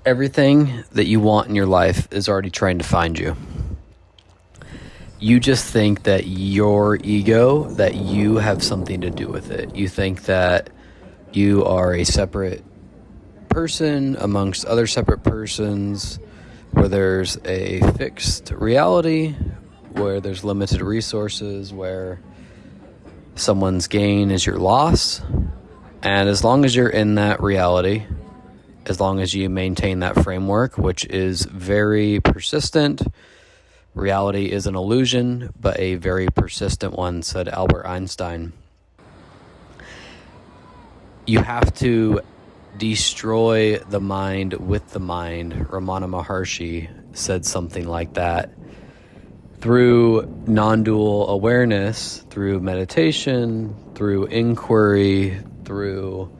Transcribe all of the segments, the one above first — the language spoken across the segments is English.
Everything that you want in your life is already trying to find you. You just think that your ego, that you have something to do with it. You think that you are a separate person amongst other separate persons, where there's a fixed reality, where there's limited resources, where someone's gain is your loss. And as long as you're in that reality, as long as you maintain that framework, which is very persistent, reality is an illusion, but a very persistent one, said Albert Einstein. You have to destroy the mind with the mind. Ramana Maharshi said something like that. Through non-dual awareness, through meditation, through inquiry, through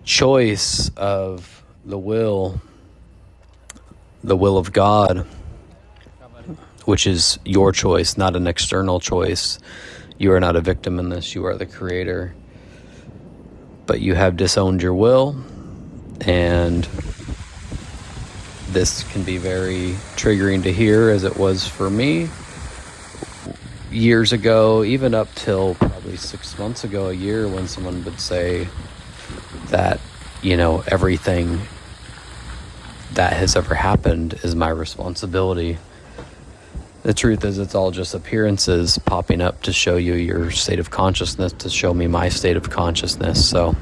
choice of the will of God, which is your choice, not an external choice. You are not a victim in this, you are the creator. But you have disowned your will, and this can be very triggering to hear, as it was for me years ago, even up till probably 6 months ago, a year, when someone would say that, everything that has ever happened is my responsibility. The truth is, it's all just appearances popping up to show you your state of consciousness, to show me my state of consciousness. So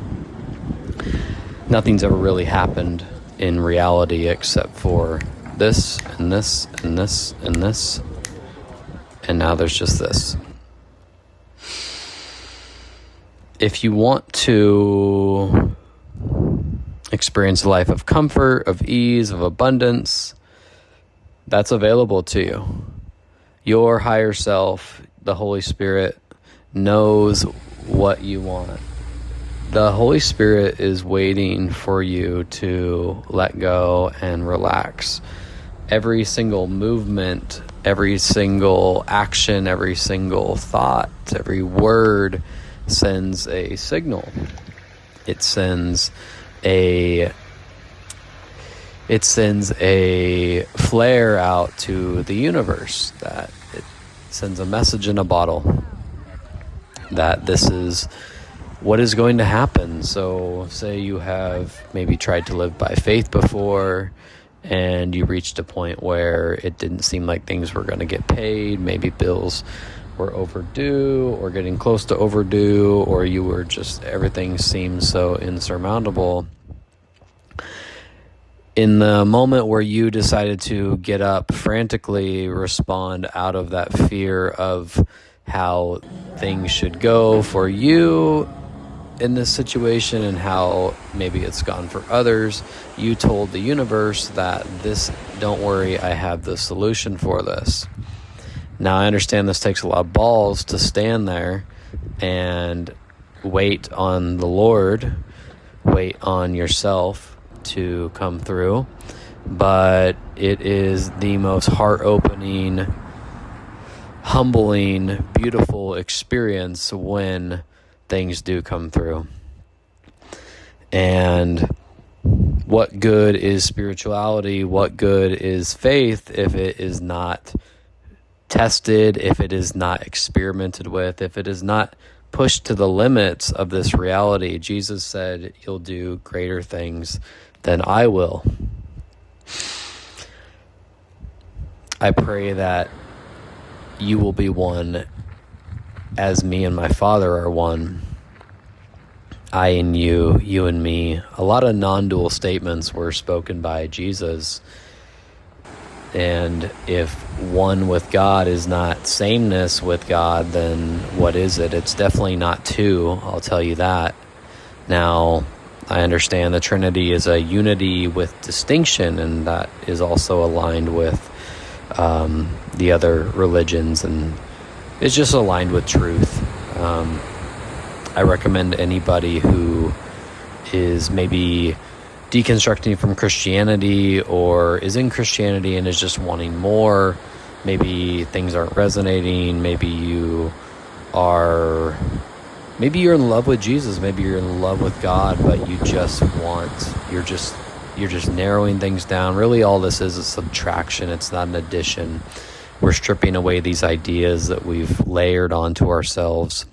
nothing's ever really happened in reality except for this and this and this and this. And now there's just this. If you want to experience a life of comfort, of ease, of abundance, that's available to you. Your higher self, the Holy Spirit, knows what you want. The Holy Spirit is waiting for you to let go and relax. Every single movement, every single action, every single thought, every word sends a signal. It sends a flare out to the universe, that it sends a message in a bottle that this is what is going to happen. So say you have maybe tried to live by faith before, and you reached a point where it didn't seem like things were going to get paid. Maybe bills were overdue or getting close to overdue, or you were just, everything seemed so insurmountable. In the moment where you decided to get up, frantically respond out of that fear of how things should go for you in this situation and how maybe it's gone for others, you told the universe that don't worry, I have the solution for this. Now, I understand this takes a lot of balls to stand there and wait on the Lord, wait on yourself to come through, but it is the most heart-opening, humbling, beautiful experience when things do come through. And what good is spirituality? What good is faith if it is not tested, if it is not experimented with, if it is not pushed to the limits of this reality? Jesus said, "You'll do greater things than I will." I pray that you will be one as me and my Father are one. I and you, you and me. A lot of non-dual statements were spoken by Jesus. And if one with God is not sameness with God, then what is it? It's definitely not two, I'll tell you that. Now, I understand the Trinity is a unity with distinction, and that is also aligned with the other religions, and it's just aligned with truth. I recommend anybody who is maybe deconstructing from Christianity or is in Christianity and is just wanting more, maybe things aren't resonating, maybe you're in love with Jesus, maybe you're in love with God, but you you're just narrowing things down. Really all this is a subtraction. It's not an addition. We're stripping away these ideas that we've layered onto ourselves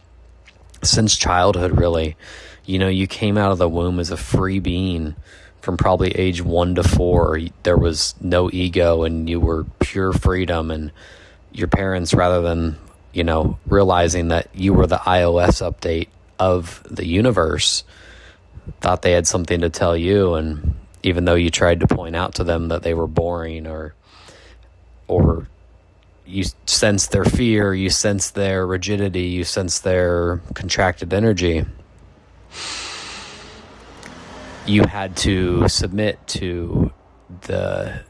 since childhood, really. You came out of the womb as a free being. From probably age 1 to 4, there was no ego and you were pure freedom. And your parents, rather than, realizing that you were the iOS update of the universe, thought they had something to tell you. And even though you tried to point out to them that they were boring, or you sensed their fear, you sensed their rigidity, you sensed their contracted energy, you had to submit to the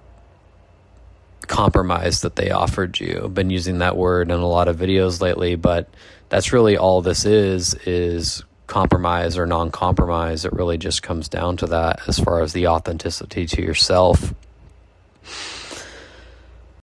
compromise that they offered you. I've been using that word in a lot of videos lately, but that's really all this is compromise or non-compromise. It really just comes down to that as far as the authenticity to yourself.